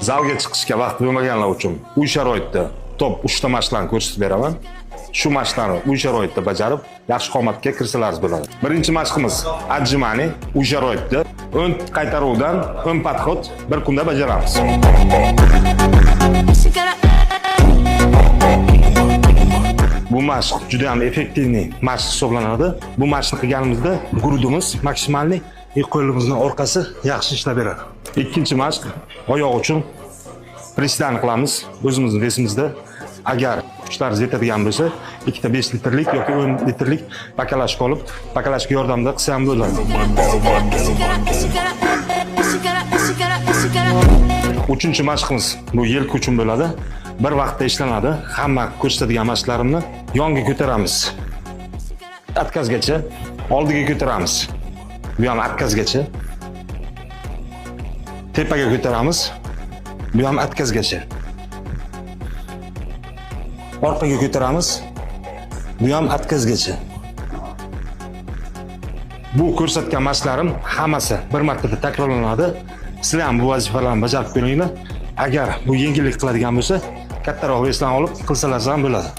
Zalga chiqishga vaqt bo'lmaganlar uchun uy sharoitida top 3 ta mashqlarni ko'rsatib beraman. Shu mashqlarni uy sharoitida bajarib, yaxshi qomatga kirsalaringiz bo'ladi. Birinchi mashqimiz отжимание uy sharoitida 10 qaytaruvdan 10 podxod bir kunda bajaramiz. Bu mashq juda ham effektivniy mashq hisoblanadi. Bu mashqni qilganimizda grudimiz maksimalniy qo'limizning orqasi yaxshi ishlab beradi. Ikkinchi mashq oyoq uchun prisdan qilamiz. O'zimizning vesimizda agar kuchlaringiz yetadigan bo'lsa, 2 ta 5 litrlik yoki 10 litrlik bakalashka olib, bakalashka yordamida qilsa ham bo'ladi. Uchinchi mashqimiz bu yelka uchun bo'ladi. Bir vaqtda ishlanadi. Hamma ko'rsatadigan mashqlarimni yonga ko'taramiz. Atkazgacha oldiga ko'taramiz. Bu ham atkazgacha. Tepaga ko'taramiz. Bu ham atkazgacha. Orqaga ko'taramiz. Bu ham atkazgacha. Bu ko'rsatgan mashqlarim hammasi bir martada takrorlanadi. Sizlar ham bu vazifalarni bajarib ko'ringlar. Agar bu yengillik qiladigan bo'lsa, kattaroq veslarni olib qilsalar ham bo'ladi.